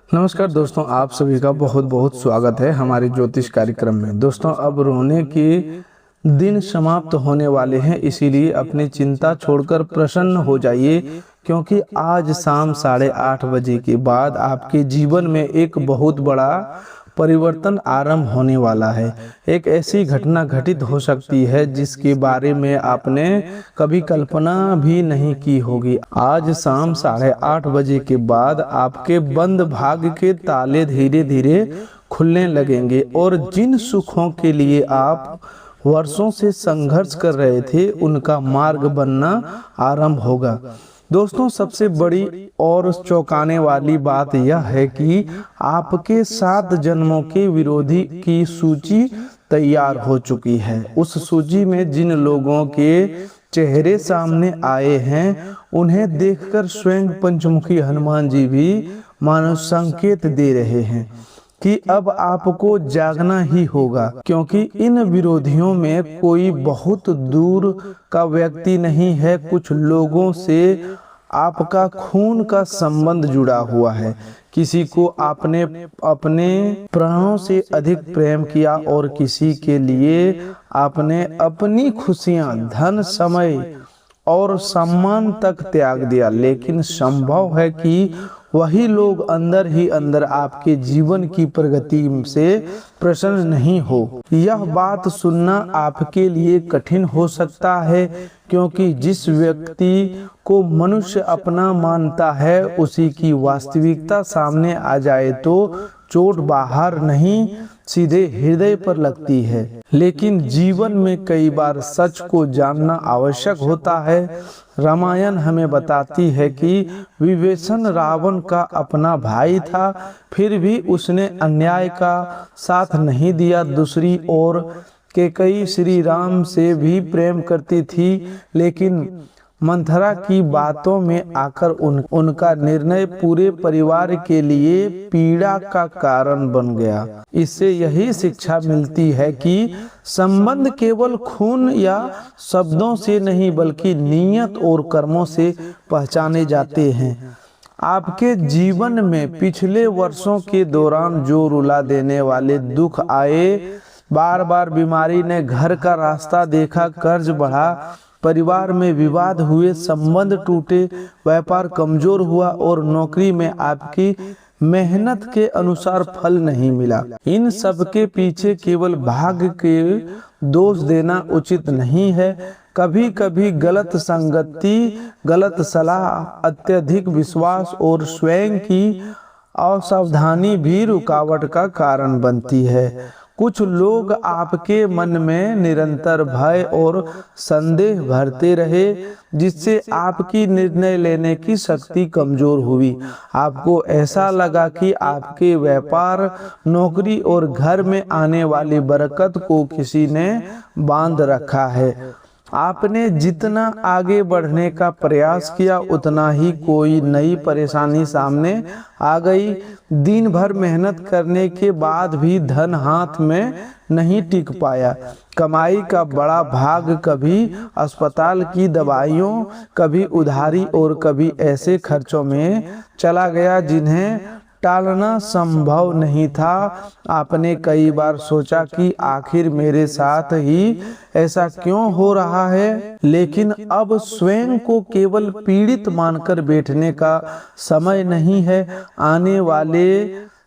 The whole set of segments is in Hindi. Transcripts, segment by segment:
नमस्कार दोस्तों, आप सभी का बहुत बहुत स्वागत है हमारे ज्योतिष कार्यक्रम में। दोस्तों, अब रोने के दिन समाप्त होने वाले हैं, इसीलिए अपनी चिंता छोड़कर प्रसन्न हो जाइए, क्योंकि आज शाम 8:30 बजे के बाद आपके जीवन में एक बहुत बड़ा परिवर्तन आरंभ होने वाला है। एक ऐसी घटना घटित हो सकती है जिसके बारे में आपने कभी कल्पना भी नहीं की होगी। आज शाम 8:30 बजे के बाद आपके बंद भाग्य के ताले धीरे धीरे खुलने लगेंगे और जिन सुखों के लिए आप वर्षों से संघर्ष कर रहे थे उनका मार्ग बनना आरंभ होगा। दोस्तों, सबसे बड़ी और चौंकाने वाली बात यह है कि आपके 7 जन्मों के विरोधी की सूची तैयार हो चुकी है। उस सूची में जिन लोगों के चेहरे सामने आए हैं उन्हें देखकर स्वयं पंचमुखी हनुमान जी भी मानो संकेत दे रहे हैं कि अब आपको जागना ही होगा, क्योंकि इन विरोधियों में कोई बहुत दूर का व्यक्ति नहीं है। कुछ लोगों से आपका खून का संबंध जुड़ा हुआ है। किसी को आपने अपने प्राणों से अधिक प्रेम किया और किसी के लिए आपने अपनी खुशियां, धन, समय और सम्मान तक त्याग दिया। लेकिन संभव है कि वही लोग अंदर ही अंदर आपके जीवन की प्रगति से प्रसन्न नहीं हो। यह बात सुनना आपके लिए कठिन हो सकता है, क्योंकि जिस व्यक्ति को मनुष्य अपना मानता है उसी की वास्तविकता सामने आ जाए तो चोट बाहर नहीं सीधे हृदय पर लगती है। लेकिन जीवन में कई बार सच को जानना आवश्यक होता है। रामायण हमें बताती है कि विभीषण रावण का अपना भाई था, फिर भी उसने अन्याय का साथ नहीं दिया। दूसरी ओर कैकेयी श्री राम से भी प्रेम करती थी, लेकिन मंथरा की बातों में आकर उनका निर्णय पूरे परिवार के लिए पीड़ा का कारण बन गया। इससे यही शिक्षा मिलती है कि संबंध केवल खून या शब्दों से नहीं बल्कि नियत और कर्मों से पहचाने जाते हैं। आपके जीवन में पिछले वर्षों के दौरान जो रुला देने वाले दुख आए, बार बार बीमारी ने घर का रास्ता देखा, कर्ज बढ़ा, परिवार में विवाद हुए, संबंध टूटे, व्यापार कमजोर हुआ और नौकरी में आपकी मेहनत के अनुसार फल नहीं मिला, इन सब के पीछे केवल भाग्य के दोष देना उचित नहीं है। कभी कभी गलत संगति, गलत सलाह, अत्यधिक विश्वास और स्वयं की असावधानी भी रुकावट का कारण बनती है। कुछ लोग आपके मन में निरंतर भय और संदेह भरते रहे, जिससे आपकी निर्णय लेने की शक्ति कमजोर हुई। आपको ऐसा लगा कि आपके व्यापार, नौकरी और घर में आने वाली बरकत को किसी ने बांध रखा है। आपने जितना आगे बढ़ने का प्रयास किया उतना ही कोई नई परेशानी सामने आ गई। दिन भर मेहनत करने के बाद भी धन हाथ में नहीं टिक पाया। कमाई का बड़ा भाग कभी अस्पताल की दवाइयों, कभी उधारी और कभी ऐसे खर्चों में चला गया जिन्हें टालना संभव नहीं था। आपने कई बार सोचा कि आखिर मेरे साथ ही ऐसा क्यों हो रहा है, लेकिन अब स्वयं को केवल पीड़ित मानकर बैठने का समय नहीं है। आने वाले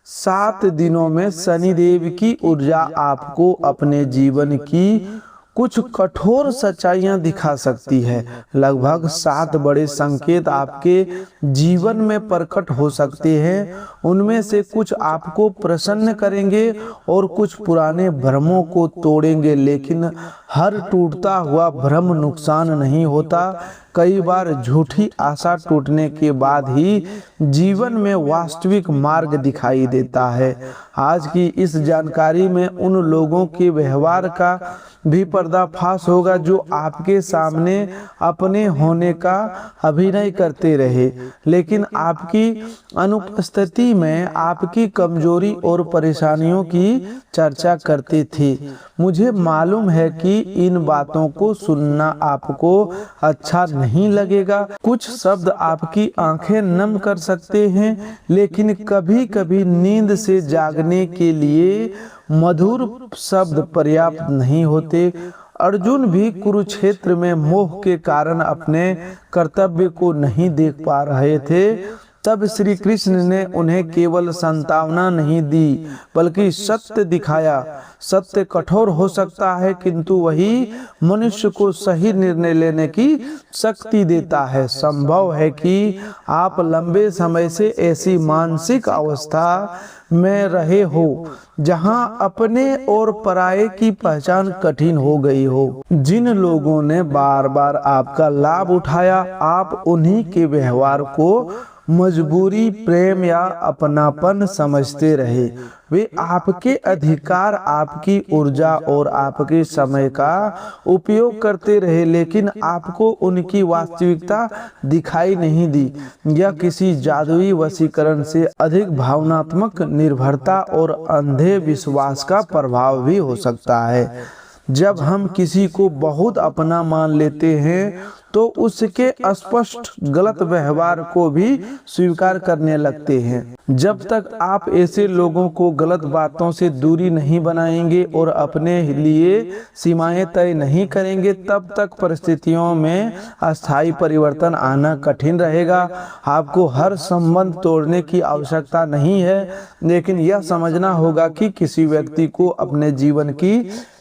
7 दिनों में शनिदेव की ऊर्जा आपको अपने जीवन की कुछ कठोर सच्चाइयां दिखा सकती है। लगभग 7 बड़े संकेत आपके जीवन में प्रकट हो सकते हैं। उनमें से कुछ आपको प्रसन्न करेंगे और कुछ पुराने भ्रमों को तोड़ेंगे, लेकिन हर टूटता हुआ भ्रम नुकसान नहीं होता। कई बार झूठी आशा टूटने के बाद ही जीवन में वास्तविक मार्ग दिखाई देता है। आज की इस जानकारी में उन लोगों के व्यवहार का भी पर्दाफाश होगा जो आपके सामने अपने होने का अभिनय करते रहे, लेकिन आपकी अनुपस्थिति में आपकी कमजोरी और परेशानियों की चर्चा करते थे। मुझे मालूम है कि इन बातों को सुनना आपको अच्छा नहीं लगेगा। कुछ शब्द आपकी आंखें नम कर सकते हैं, लेकिन कभी कभी नींद से जागने के लिए मधुर शब्द पर्याप्त नहीं होते। अर्जुन भी कुरुक्षेत्र में मोह के कारण अपने कर्तव्य को नहीं देख पा रहे थे। तब श्री कृष्ण ने उन्हें केवल सांत्वना नहीं दी, बल्कि सत्य दिखाया। सत्य कठोर हो सकता है, किंतु वही मनुष्य को सही निर्णय लेने की शक्ति देता है। संभव है कि आप लंबे समय से ऐसी मानसिक अवस्था में रहे हो जहां अपने और पराये की पहचान कठिन हो गई हो। जिन लोगों ने बार बार आपका लाभ उठाया, आप उन्हीं के व्यवहार को मजबूरी, प्रेम या अपनापन समझते रहे। वे आपके अधिकार, आपकी ऊर्जा और आपके समय का उपयोग करते रहे, लेकिन आपको उनकी वास्तविकता दिखाई नहीं दी। यह किसी जादुई वशीकरण से अधिक भावनात्मक निर्भरता और अंधे विश्वास का प्रभाव भी हो सकता है। जब हम किसी को बहुत अपना मान लेते हैं तो उसके स्पष्ट गलत व्यवहार को भी स्वीकार करने लगते हैं। जब तक आप ऐसे लोगों को गलत बातों से दूरी नहीं बनाएंगे और अपने लिए सीमाएं तय नहीं करेंगे, तब तक परिस्थितियों में अस्थायी परिवर्तन आना कठिन रहेगा। आपको हर संबंध तोड़ने की आवश्यकता नहीं है, लेकिन यह समझना होगा कि किसी व्यक्ति को अपने जीवन की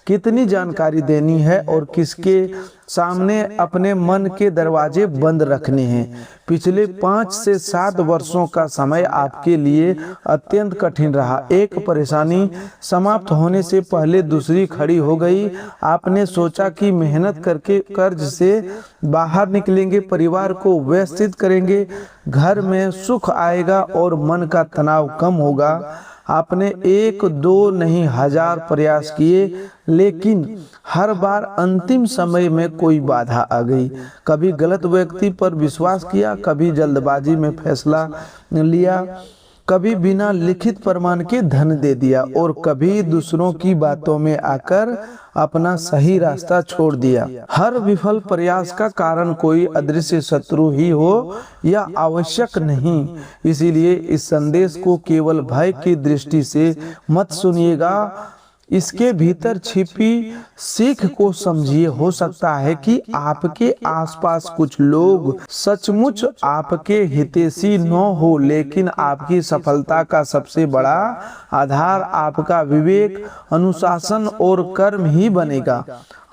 कितनी जानकारी देनी है और किसके सामने अपने मन के दरवाजे बंद रखने हैं। पिछले 5 से 7 वर्षों का समय आपके लिए अत्यंत कठिन रहा। एक परेशानी समाप्त होने से पहले दूसरी खड़ी हो गई। आपने सोचा कि मेहनत करके कर्ज से बाहर निकलेंगे, परिवार को व्यवस्थित करेंगे, घर में सुख आएगा और मन का तनाव कम होगा। आपने 1, 2 नहीं 1000 प्रयास किए, लेकिन हर बार अंतिम समय में कोई बाधा आ गई। कभी गलत व्यक्ति पर विश्वास किया, कभी जल्दबाजी में फैसला लिया, कभी बिना लिखित प्रमाण के धन दे दिया और कभी दूसरों की बातों में आकर अपना सही रास्ता छोड़ दिया। हर विफल प्रयास का कारण कोई अदृश्य शत्रु ही हो यह आवश्यक नहीं। इसीलिए इस संदेश को केवल भय की दृष्टि से मत सुनिएगा, इसके भीतर छिपी सीख को समझिए। हो सकता है कि आपके आसपास कुछ लोग सचमुच आपके हितैषी न हो, लेकिन आपकी सफलता का सबसे बड़ा आधार आपका विवेक, अनुशासन और कर्म ही बनेगा।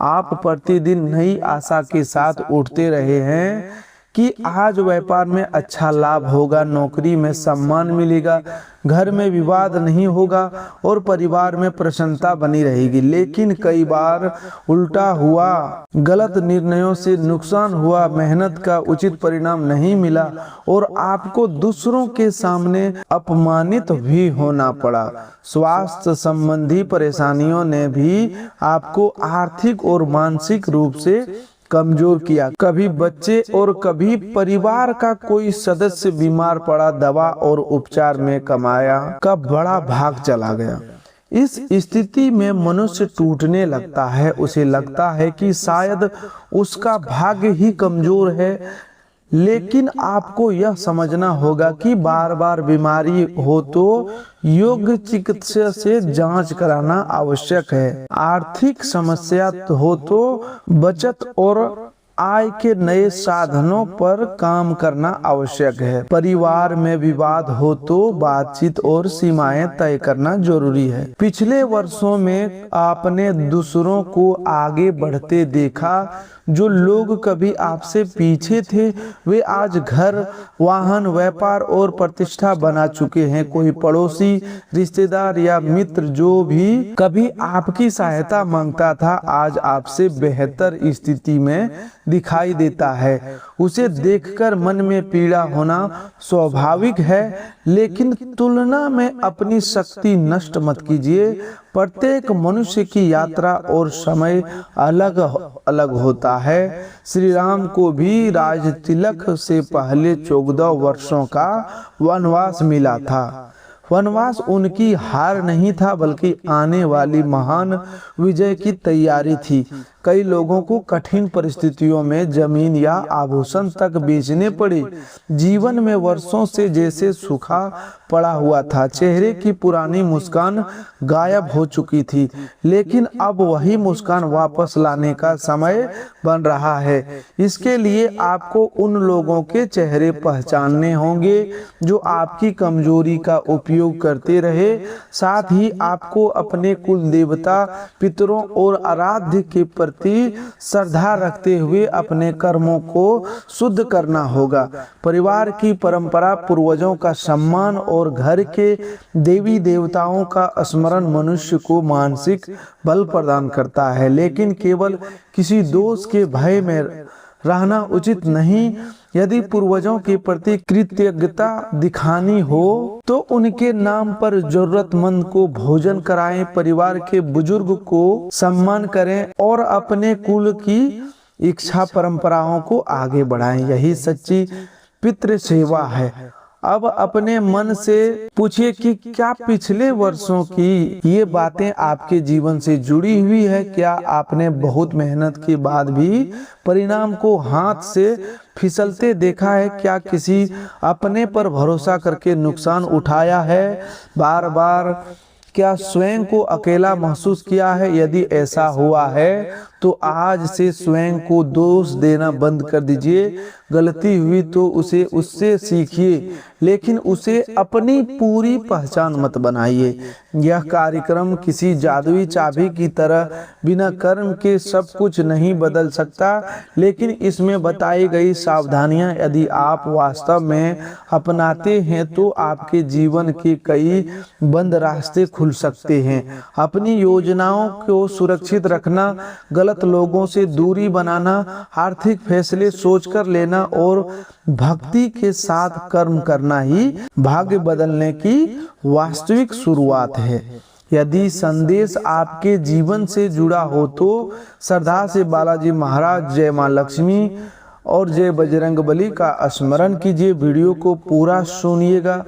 आप प्रतिदिन नई आशा के साथ उठते रहे हैं कि आज व्यापार में अच्छा लाभ होगा, नौकरी में सम्मान मिलेगा, घर में विवाद नहीं होगा और परिवार में प्रसन्नता बनी रहेगी। लेकिन कई बार उल्टा हुआ, गलत निर्णयों से नुकसान हुआ, मेहनत का उचित परिणाम नहीं मिला और आपको दूसरों के सामने अपमानित भी होना पड़ा। स्वास्थ्य संबंधी परेशानियों ने भी आपको आर्थिक और मानसिक रूप से कमजोर किया। कभी बच्चे और कभी परिवार का कोई सदस्य बीमार पड़ा, दवा और उपचार में कमाया का बड़ा भाग चला गया। इस स्थिति में मनुष्य टूटने लगता है। उसे लगता है कि शायद उसका भाग्य ही कमजोर है, लेकिन आपको यह समझना होगा कि बार बार बीमारी हो तो योग्य चिकित्सा से जांच कराना आवश्यक है। आर्थिक समस्या हो तो बचत और आय के नए साधनों पर काम करना आवश्यक है। परिवार में विवाद हो तो बातचीत और सीमाएं तय करना जरूरी है। पिछले वर्षों में आपने दूसरों को आगे बढ़ते देखा। जो लोग कभी आपसे पीछे थे वे आज घर, वाहन, व्यापार और प्रतिष्ठा बना चुके हैं। कोई पड़ोसी, रिश्तेदार या मित्र जो भी कभी आपकी सहायता मांगता था, आज आपसे बेहतर स्थिति में दिखाई देता है। उसे देखकर मन में पीड़ा होना स्वाभाविक है, लेकिन तुलना में अपनी शक्ति नष्ट मत कीजिए। प्रत्येक मनुष्य की यात्रा और समय अलग अलग होता है। श्री राम को भी राज तिलक से पहले 14 वर्षों का वनवास मिला था। वनवास उनकी हार नहीं था, बल्कि आने वाली महान विजय की तैयारी थी। कई लोगों को कठिन परिस्थितियों में जमीन या आभूषण तक बेचने पड़े। जीवन में वर्षों से जैसे सूखा पड़ा हुआ था, चेहरे की पुरानी मुस्कान गायब हो चुकी थी, लेकिन अब वही मुस्कान वापस लाने का समय बन रहा है। इसके लिए आपको उन लोगों के चेहरे पहचानने होंगे जो आपकी कमजोरी का उपयोग करते रहे। साथ ही आपको अपने कुल देवता, पितरों और आराध्य के प्रति श्रद्धा रखते हुए अपने कर्मों को शुद्ध करना होगा। परिवार की परंपरा, पूर्वजों का सम्मान और घर के देवी देवताओं का स्मरण मनुष्य को मानसिक बल प्रदान करता है, लेकिन केवल किसी दोष के भय में रहना उचित नहीं। यदि पूर्वजों के प्रति कृतज्ञता दिखानी हो तो उनके नाम पर जरूरतमंद को भोजन कराएं, परिवार के बुजुर्ग को सम्मान करें और अपने कुल की इच्छा परंपराओं को आगे बढ़ाएं। यही सच्ची पितृ सेवा है। अब अपने मन से पूछिए कि क्या पिछले वर्षों की ये बातें आपके जीवन से जुड़ी हुई है? क्या आपने बहुत मेहनत के बाद भी परिणाम को हाथ से फिसलते देखा है? क्या किसी अपने पर भरोसा करके नुकसान उठाया है? बार बार क्या स्वयं को अकेला महसूस किया है? यदि ऐसा हुआ है तो आज से स्वयं को दोष देना बंद कर दीजिए। गलती हुई तो उससे सीखिए, लेकिन उसे अपनी पूरी पहचान मत बनाइए। यह कार्यक्रम किसी जादुई चाबी की तरह बिना कर्म के सब कुछ नहीं बदल सकता, लेकिन इसमें बताई गई सावधानियां यदि आप वास्तव में अपनाते हैं तो आपके जीवन के कई बंद रास्ते खुल सकते हैं। अपनी योजनाओं को सुरक्षित रखना, गलत लोगों से दूरी बनाना, आर्थिक फैसले सोचकर लेना और भक्ति के साथ कर्म करना ही भाग्य बदलने की वास्तविक शुरुआत है। यदि संदेश आपके जीवन से जुड़ा हो तो श्रद्धा से बालाजी महाराज, जय मां लक्ष्मी और जय बजरंगबली का स्मरण कीजिए। वीडियो को पूरा सुनिएगा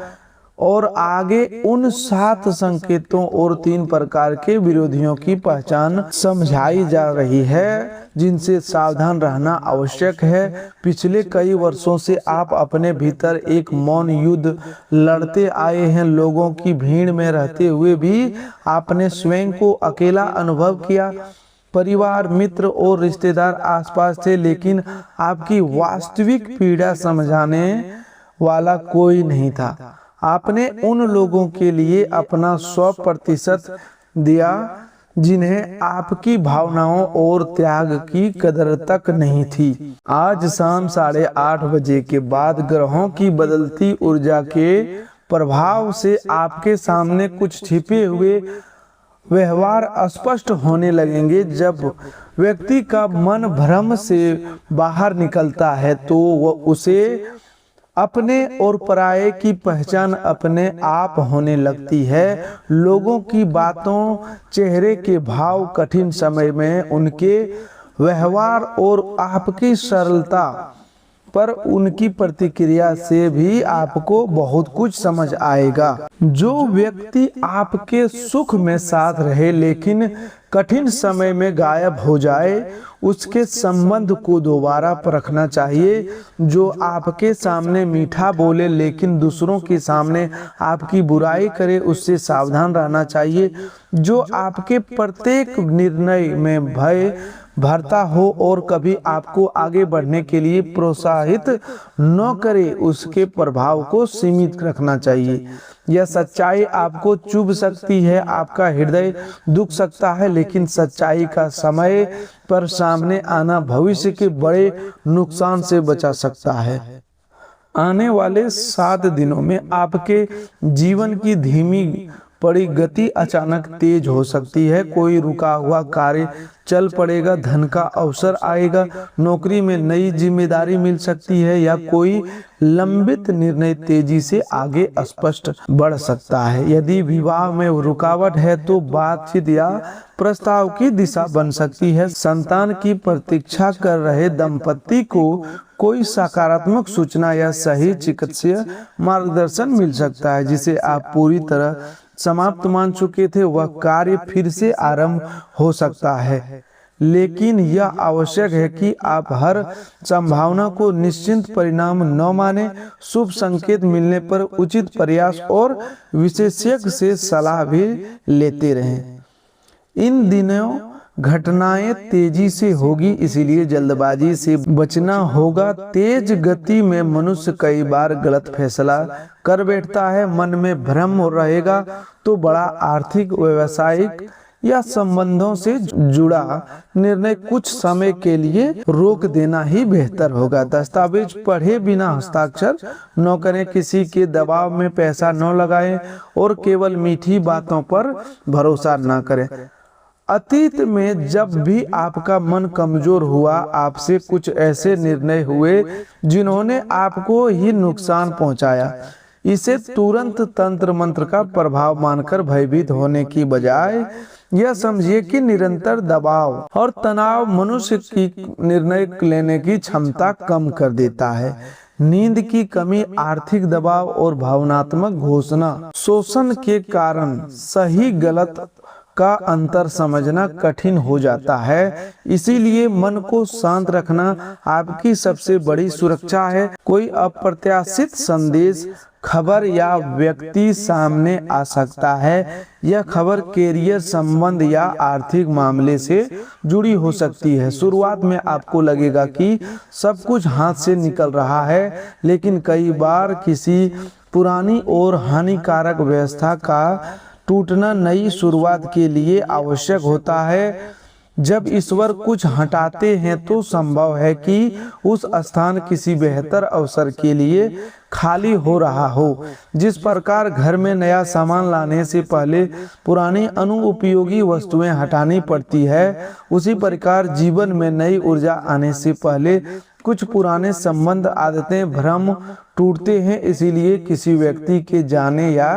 और आगे उन 7 संकेतों और 3 प्रकार के विरोधियों की पहचान समझाई जा रही है जिनसे सावधान रहना आवश्यक है। पिछले कई वर्षों से आप अपने भीतर एक मौन युद्ध लड़ते आए हैं। लोगों की भीड़ में रहते हुए भी आपने स्वयं को अकेला अनुभव किया। परिवार, मित्र और रिश्तेदार आसपास थे, लेकिन आपकी वास्तविक पीड़ा समझाने वाला कोई नहीं था। आपने उन लोगों के लिए अपना 100% दिया जिन्हें आपकी भावनाओं और त्याग की कदर तक नहीं थी। आज शाम 8:30 बजे के बाद ग्रहों की बदलती ऊर्जा के प्रभाव से आपके सामने कुछ छिपे हुए व्यवहार स्पष्ट होने लगेंगे। जब व्यक्ति का मन भ्रम से बाहर निकलता है तो वह उसे अपने और पराये की पहचान अपने आप होने लगती है। लोगों की बातों, चेहरे के भाव, कठिन समय में उनके व्यवहार और आपकी सरलता पर उनकी प्रतिक्रिया से भी आपको बहुत कुछ समझ आएगा। जो व्यक्ति आपके सुख में साथ रहे लेकिन कठिन समय में गायब हो जाए, उसके संबंध को दोबारा परखना चाहिए। जो आपके सामने मीठा बोले लेकिन दूसरों के सामने आपकी बुराई करे, उससे सावधान रहना चाहिए। जो आपके प्रत्येक निर्णय में भय भरता हो और कभी आपको आगे बढ़ने के लिए प्रोत्साहित न करे, उसके प्रभाव को सीमित रखना चाहिए। यह सच्चाई आपको चुभ सकती है, आपका हृदय दुख सकता है, लेकिन सच्चाई का समय पर सामने आना भविष्य के बड़े नुकसान से बचा सकता है। आने वाले 7 दिनों में आपके जीवन की धीमी पड़ी गति अचानक तेज हो सकती है। कोई रुका हुआ कार्य चल पड़ेगा, धन का अवसर आएगा, नौकरी में नई जिम्मेदारी मिल सकती है या कोई लंबित निर्णय तेजी से आगे स्पष्ट बढ़ सकता है। यदि विवाह में रुकावट है तो बातचीत या प्रस्ताव की दिशा बन सकती है। संतान की प्रतीक्षा कर रहे दंपति को कोई सकारात्मक सूचना या सही चिकित्सीय मार्गदर्शन मिल सकता है जिसे आप पूरी तरह समाप्त मान चुके थे। वह कार्य फिर से आरंभ हो सकता है। लेकिन यह आवश्यक है कि आप हर संभावना को निश्चित परिणाम न माने। शुभ संकेत मिलने पर उचित प्रयास और विशेषज्ञ से सलाह भी लेते रहें। इन दिनों घटनाएं तेजी से होगी, इसलिए जल्दबाजी से बचना होगा। तेज गति में मनुष्य कई बार गलत फैसला कर बैठता है। मन में भ्रम रहेगा तो बड़ा आर्थिक, व्यावसायिक या संबंधों से जुड़ा निर्णय कुछ समय के लिए रोक देना ही बेहतर होगा। दस्तावेज पढ़े बिना हस्ताक्षर न करें, किसी के दबाव में पैसा न लगाएं और केवल मीठी बातों पर भरोसा न करें। अतीत में जब भी आपका मन कमजोर हुआ, आपसे कुछ ऐसे निर्णय हुए जिन्होंने आपको ही नुकसान पहुंचाया। इसे तुरंत तंत्र मंत्र का प्रभाव मानकर भयभीत होने की बजाय यह समझिए कि निरंतर दबाव और तनाव मनुष्य की निर्णय लेने की क्षमता कम कर देता है। नींद की कमी, आर्थिक दबाव और भावनात्मक घोषणा शोषण के कारण सही गलत का अंतर समझना कठिन हो जाता है। इसीलिए मन को शांत रखना आपकी सबसे बड़ी सुरक्षा है। कोई अप्रत्याशित संदेश, खबर या व्यक्ति सामने आ सकता है। यह खबर कैरियर, संबंध या आर्थिक मामले से जुड़ी हो सकती है। शुरुआत में आपको लगेगा कि सब कुछ हाथ से निकल रहा है, लेकिन कई बार किसी पुरानी और हानिकारक व्यवस्था का टूटना नई शुरुआत के लिए आवश्यक होता है। जब ईश्वर कुछ हटाते हैं तो संभव है कि उस स्थान किसी बेहतर अवसर के लिए खाली हो रहा हो। जिस प्रकार घर में नया सामान लाने से पहले पुरानी अनुपयोगी वस्तुएं हटानी पड़ती है, उसी प्रकार जीवन में नई ऊर्जा आने से पहले कुछ पुराने संबंध, आदतें, भ्रम टूटते हैं। इसीलिए किसी व्यक्ति के जाने या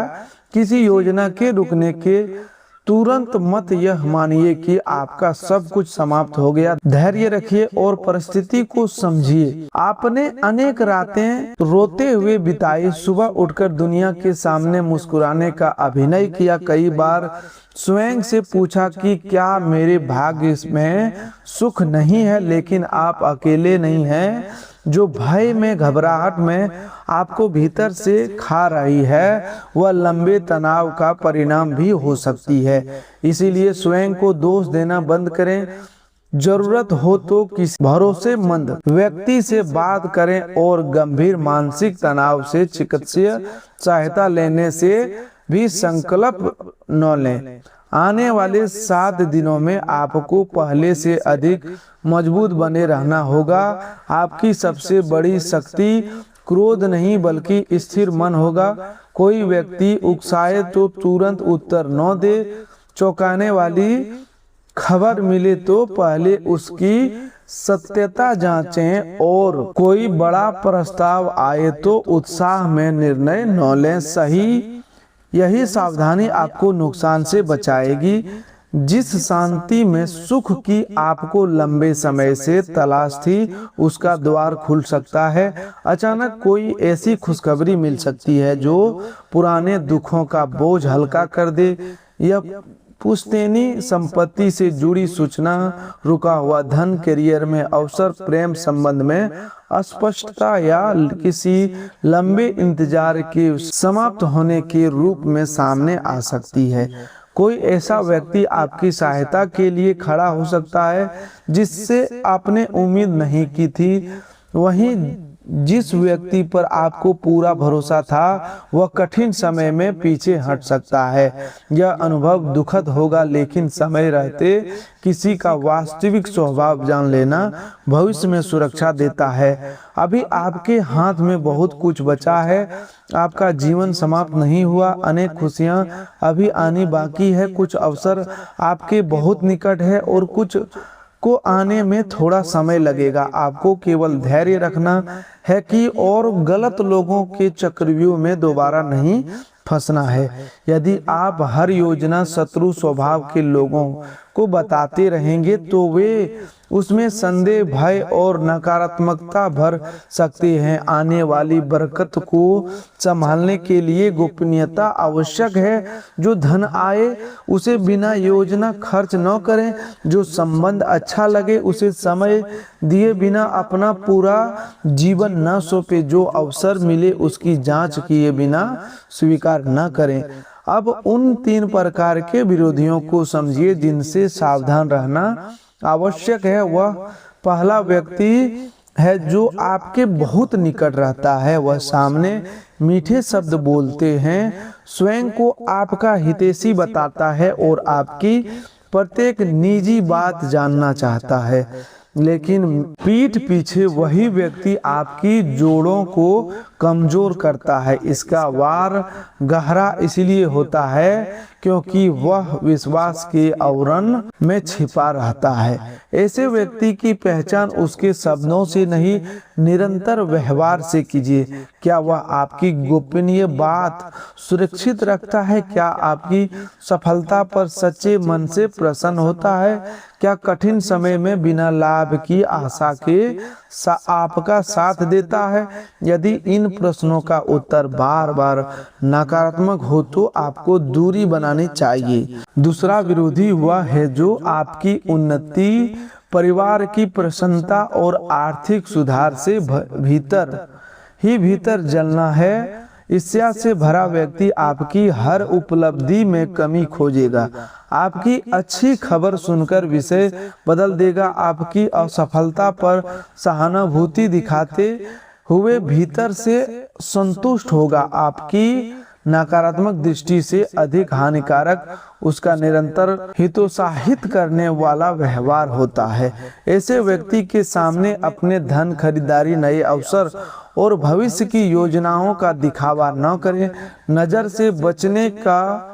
किसी योजना के रुकने के तुरंत मत यह मानिए कि आपका सब कुछ समाप्त हो गया। धैर्य रखिए और परिस्थिति को समझिए। आपने अनेक रातें रोते हुए बिताई, सुबह उठकर दुनिया के सामने मुस्कुराने का अभिनय किया। कई बार स्वयं से पूछा कि क्या मेरे भाग्य में सुख नहीं है। लेकिन आप अकेले नहीं हैं। जो भय में, घबराहट में आपको भीतर से खा रही है, वह लंबे तनाव का परिणाम भी हो सकती है। इसीलिए स्वयं को दोष देना बंद करें। जरूरत हो तो किसी भरोसेमंद व्यक्ति से बात करें और गंभीर मानसिक तनाव से चिकित्सीय सहायता लेने से भी संकल्प न लें। आने वाले 7 दिनों में आपको पहले से अधिक मजबूत बने रहना होगा। आपकी सबसे बड़ी शक्ति क्रोध नहीं बल्कि स्थिर मन होगा। कोई व्यक्ति उकसाए तो तुरंत उत्तर न दे। चौंकाने वाली खबर मिले तो पहले उसकी सत्यता जांचें और कोई बड़ा प्रस्ताव आए तो उत्साह में निर्णय न लें। यही सावधानी आपको नुकसान से बचाएगी। जिस शांति में सुख की आपको लंबे समय से तलाश थी, उसका द्वार खुल सकता है। अचानक कोई ऐसी खुशखबरी मिल सकती है जो पुराने दुखों का बोझ हल्का कर दे। यह पुश्तैनी संपत्ति से जुड़ी सूचना, रुका हुआ धन, करियर में अवसर, प्रेम संबंध में अस्पष्टता या किसी लंबे इंतजार के समाप्त होने के रूप में सामने आ सकती है। कोई ऐसा व्यक्ति आपकी सहायता के लिए खड़ा हो सकता है जिससे आपने उम्मीद नहीं की थी। वहीं जिस व्यक्ति पर आपको पूरा भरोसा था, वह कठिन समय में पीछे हट सकता है। यह अनुभव दुखद होगा, लेकिन समय रहते किसी का वास्तविक स्वभाव जान लेना भविष्य में सुरक्षा देता है। अभी आपके हाथ में बहुत कुछ बचा है। आपका जीवन समाप्त नहीं हुआ। अनेक खुशियां अभी आनी बाकी है। कुछ अवसर आपके बहुत निकट है और कुछ को आने में थोड़ा समय लगेगा। आपको केवल धैर्य रखना है कि और गलत लोगों के चक्रव्यूह में दोबारा नहीं फंसना है। यदि आप हर योजना शत्रु स्वभाव के लोगों को बताते रहेंगे तो वे उसमें संदेह, भय और नकारात्मकता भर सकते हैं। आने वाली बरकत को संभालने के लिए गोपनीयता आवश्यक है। जो धन आए उसे बिना योजना खर्च न करें। जो संबंध अच्छा लगे उसे समय दिए बिना अपना पूरा जीवन न सौंपे। जो अवसर मिले उसकी जांच किए बिना स्वीकार न करें। अब उन 3 प्रकार के विरोधियों को समझिए जिनसे सावधान रहना आवश्यक है। वह पहला व्यक्ति है जो आपके बहुत निकट रहता है। वह सामने मीठे शब्द बोलते हैं, स्वयं को आपका हितैषी बताता है और आपकी प्रत्येक निजी बात जानना चाहता है। लेकिन पीठ पीछे वही व्यक्ति आपकी जोड़ों को कमजोर करता है। इसका वार गहरा इसलिए होता है क्योंकि वह विश्वास के आवरण में छिपा रहता है। ऐसे व्यक्ति की पहचान उसके शब्दों से नहीं, निरंतर व्यवहार से कीजिए। क्या वह आपकी गोपनीय बात सुरक्षित रखता है? क्या आपकी सफलता पर सच्चे मन से प्रसन्न होता है? क्या कठिन समय में बिना लाभ की आशा के आपका साथ देता है? यदि इन प्रश्नों का उत्तर बार बार नकारात्मक हो तो आपको दूरी बनानी चाहिए। दूसरा विरोधी वह है जो आपकी उन्नति, परिवार की प्रसन्नता और आर्थिक सुधार से भीतर जलना है। ईर्ष्या से भरा व्यक्ति आपकी हर उपलब्धि में कमी खोजेगा। आपकी अच्छी खबर सुनकर विषय बदल देगा। आपकी असफलता पर सहानुभूति दिखाते हुए भीतर से संतुष्ट होगा। आपकी नकारात्मक दृष्टि से अधिक हानिकारक उसका निरंतर हितोत्साहित करने वाला व्यवहार होता है। ऐसे व्यक्ति के सामने अपने धन, खरीदारी, नए अवसर और भविष्य की योजनाओं का दिखावा न करें। नजर से बचने का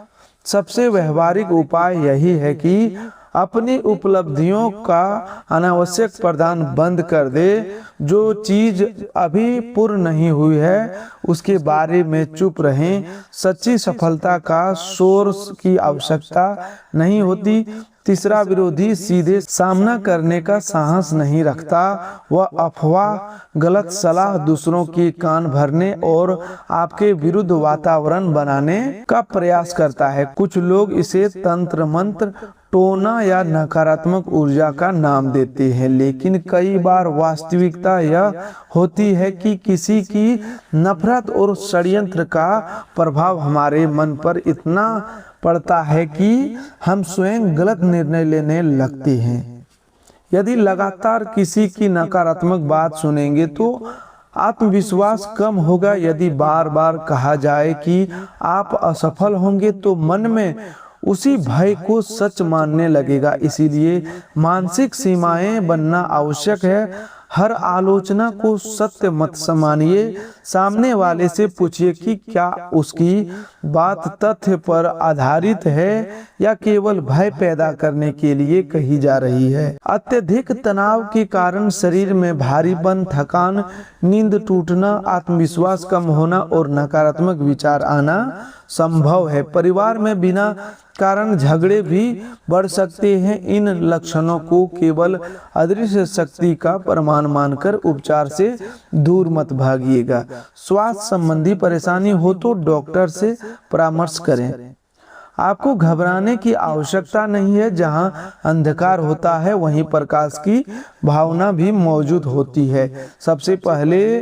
सबसे व्यवहारिक उपाय यही है कि अपनी उपलब्धियों का अनावश्यक प्रदान बंद कर दे। जो चीज अभी पूर्ण नहीं हुई है उसके बारे में चुप रहें। सच्ची सफलता का सोर्स की आवश्यकता नहीं होती। तीसरा विरोधी सीधे सामना करने का साहस नहीं रखता। वह अफवाह, गलत सलाह, दूसरों की कान भरने और आपके विरुद्ध वातावरण बनाने का प्रयास करता है। कुछ लोग इसे तंत्र मंत्र, टोना या नकारात्मक ऊर्जा का नाम देते हैं, लेकिन कई बार वास्तविकता यह होती है कि किसी की नफरत और षड्यंत्र का प्रभाव हमारे मन पर इतना पड़ता है कि हम स्वयं गलत निर्णय लेने लगते हैं। यदि लगातार किसी की नकारात्मक बात सुनेंगे तो आत्मविश्वास कम होगा। यदि बार बार कहा जाए कि आप असफल होंगे तो मन में उसी भय को सच मानने लगेगा। इसीलिए मानसिक सीमाएं बनना आवश्यक है। हर आलोचना को सत्य मत मानिए। सामने वाले से पूछिए कि क्या उसकी बात तथ्य पर आधारित है या केवल भय पैदा करने के लिए कही जा रही है। अत्यधिक तनाव के कारण शरीर में भारीपन, थकान, नींद टूटना, आत्मविश्वास कम होना और नकारात्मक विचार आना संभव है। परिवार में बिना कारण झगड़े भी बढ़ सकते हैं। इन लक्षणों को केवल अदृश्य शक्ति का प्रमाण मानकर उपचार से दूर मत भागिएगा। स्वास्थ्य संबंधी परेशानी हो तो डॉक्टर से परामर्श करें। आपको घबराने की आवश्यकता नहीं है। जहां अंधकार होता है वहीं प्रकाश की भावना भी मौजूद होती है। सबसे पहले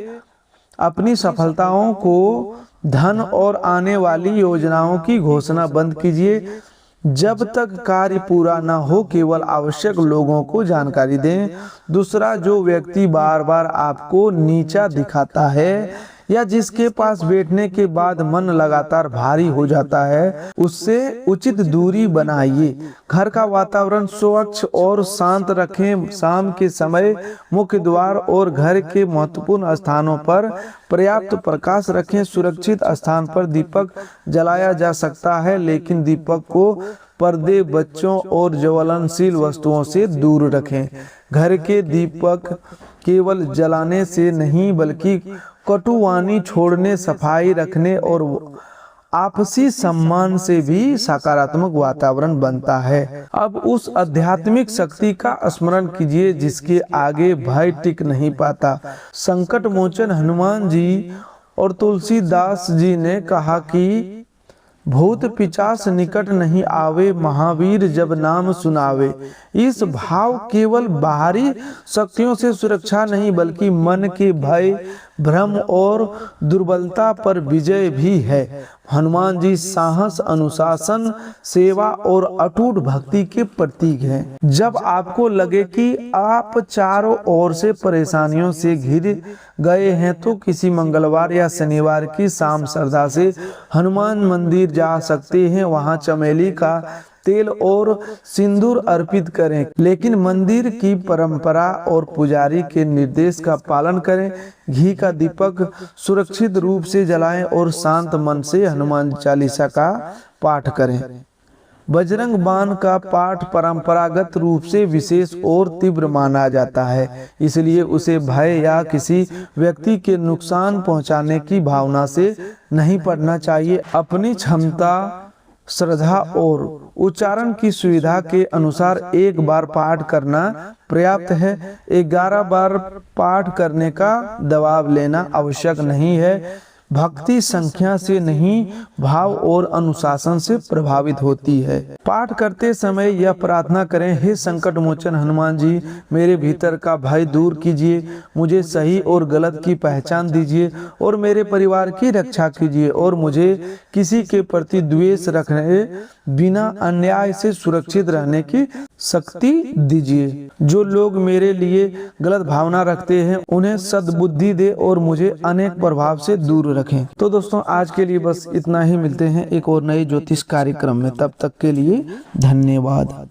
अपनी सफलताओं को, धन और आने वाली योजनाओं की घोषणा बंद कीजिए। जब तक कार्य पूरा न हो केवल आवश्यक लोगों को जानकारी दें। दूसरा, जो व्यक्ति बार बार आपको नीचा दिखाता है या जिसके पास बैठने के बाद मन लगातार भारी हो जाता है उससे उचित दूरी बनाइए। घर का वातावरण स्वच्छ और शांत रखें। शाम के समय मुख्य द्वार और घर के महत्वपूर्ण स्थानों पर पर्याप्त प्रकाश रखें। सुरक्षित स्थान पर दीपक जलाया जा सकता है, लेकिन दीपक को पर्दे, बच्चों और ज्वलनशील वस्तुओं से दूर रखें। घर के दीपक केवल जलाने से नहीं बल्कि कटुवाणी छोड़ने, सफाई रखने और आपसी सम्मान से भी सकारात्मक वातावरण बनता है। अब उस आध्यात्मिक शक्ति का स्मरण कीजिए जिसके आगे भय टिक नहीं पाता। संकट मोचन हनुमान जी और तुलसीदास जी ने कहा कि भूत पिचास निकट नहीं आवे, महावीर जब नाम सुनावे। इस भाव केवल बाहरी शक्तियों से सुरक्षा नहीं बल्कि मन के भय, भ्रम और दुर्बलता पर विजय भी है। हनुमान जी साहस, अनुशासन, सेवा और अटूट भक्ति के प्रतीक हैं। जब आपको लगे कि आप चारों ओर से परेशानियों से घिर गए हैं तो किसी मंगलवार या शनिवार की शाम श्रद्धा से हनुमान मंदिर जा सकते हैं। वहां चमेली का तेल और सिंदूर अर्पित करें, लेकिन मंदिर की परंपरा और पुजारी के निर्देश का पालन करें। घी का दीपक सुरक्षित रूप से जलाएं और शांत मन से हनुमान चालीसा का पाठ करें। बजरंग बाण का पाठ परंपरागत रूप से विशेष और तीव्र माना जाता है, इसलिए उसे भय या किसी व्यक्ति के नुकसान पहुंचाने की भावना से नहीं पढ़ना चाहिए। अपनी क्षमता, श्रद्धा और उच्चारण की सुविधा के अनुसार एक बार पाठ करना पर्याप्त है। 11 बार पाठ करने का दबाव लेना आवश्यक नहीं है। भक्ति संख्या से नहीं, भाव और अनुशासन से प्रभावित होती है। पाठ करते समय यह प्रार्थना करें, हे संकट मोचन हनुमान जी, मेरे भीतर का भय दूर कीजिए, मुझे सही और गलत की पहचान दीजिए और मेरे परिवार की रक्षा कीजिए और मुझे किसी के प्रति द्वेष रखने बिना अन्याय से सुरक्षित रहने की शक्ति दीजिए। जो लोग मेरे लिए गलत भावना रखते हैं उन्हें सद्बुद्धि दे और मुझे अनेक प्रभाव से दूर रखें। तो दोस्तों आज के लिए बस इतना ही। मिलते हैं एक और नए ज्योतिष कार्यक्रम में, तब तक के लिए धन्यवाद।